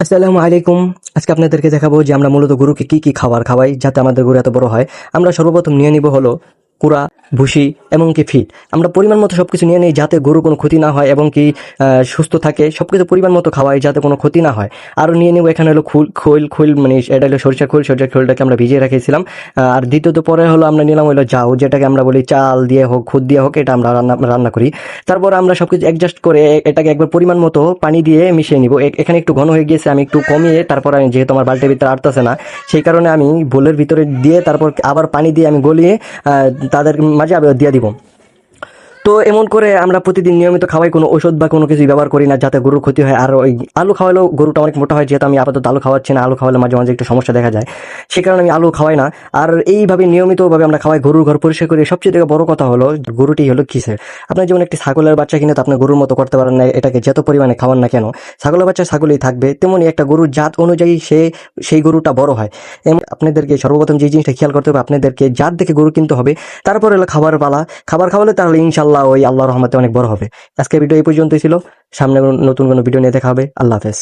আসসালামু আলাইকুম। আজকে আপনাদেরকে দেখাবো যে আমরা মূলত গরুকে কি কি খাবার খাওয়াই যাতে আমাদের গরু এত বড় হয়। আমরা সর্বপ্রথম নিয়ে নিব হলো কুড়া, ভুসি এবং কি ফিড। আমরা পরিমাণ মতো সবকিছু নিয়ে নিই যাতে গরু কোনো ক্ষতি না হয় এবং কি সুস্থ থাকে। সবকিছু পরিমাণ মতো খাওয়াই যাতে কোনো ক্ষতি না হয়। আরও নিয়ে নেব এখানে হলো খৈল মানে এটা হলো সরিষার খোলটাকে আমরা ভিজিয়ে রেখেছিলাম। আর দ্বিতীয়ত পরে হলো আমরা নিলাম হলো জাউ, যেটাকে আমরা বলি চাল দিয়ে হোক খুদ দিয়ে হোক, এটা আমরা রান্না করি। তারপর আমরা সবকিছু অ্যাডজাস্ট করে এটাকে একবার পরিমাণ মতো পানি দিয়ে মিশিয়ে নিব। এখানে একটু ঘন হয়ে গিয়েছে, আমি একটু কমিয়ে তারপর আমি যেহেতু আমার বালতির ভিতরে আটতেছে না, সেই কারণে আমি বোলের ভিতরে দিয়ে তারপর আবার পানি দিয়ে আমি গলিয়ে তাদের মাঝে আবার দিয়ে দিব। তো এমন করে আমরা প্রতিদিন নিয়মিত খাওয়াই, কোনো ওষুধ বা কোনো কিছু ব্যবহার করি না যাতে গরুর ক্ষতি হয়। আর ওই আলু খাওয়ালেও গরুটা অনেক মোটা হয়, যেহেতু আমি আপাতত আলু খাওয়াচ্ছি না। আলু খাওয়ালে মাঝে মাঝে একটু সমস্যা দেখা যায়, সে কারণে আমি আলু খাওয়াই না। আর এইভাবে নিয়মিতভাবে আমরা খাওয়াই, গরুর ঘর পরিষ্কার করি। সবচেয়ে থেকে বড় কথা হলো গরুটি হলো কিসের। আপনার যেমন একটি ছাগলের বাচ্চা কিনে তো আপনি গরুর মতো করতে পারেন না, এটাকে যত পরিমাণে খাওয়ান না কেন ছাগলের বাচ্চা ছাগলই থাকবে। তেমনি একটা গরুর জাত অনুযায়ী সেই গরুটা বড় হয়। এবং আপনাদেরকে সর্বপ্রথম যে জিনিসটা খেয়াল করতে হবে, আপনাদেরকে জাত দেখে গরু কিনতে হবে। তারপর হলো খাবার পালা, খাবার খাওয়ালে তাহলে ইনশাল্লাহ ওই আল্লাহর রহমতে অনেক বড় হবে। আজকে ভিডিও এই পর্যন্তই ছিল। সামনে নতুন কোনো ভিডিও নিয়ে দেখা হবে। আল্লাহ হাফেজ।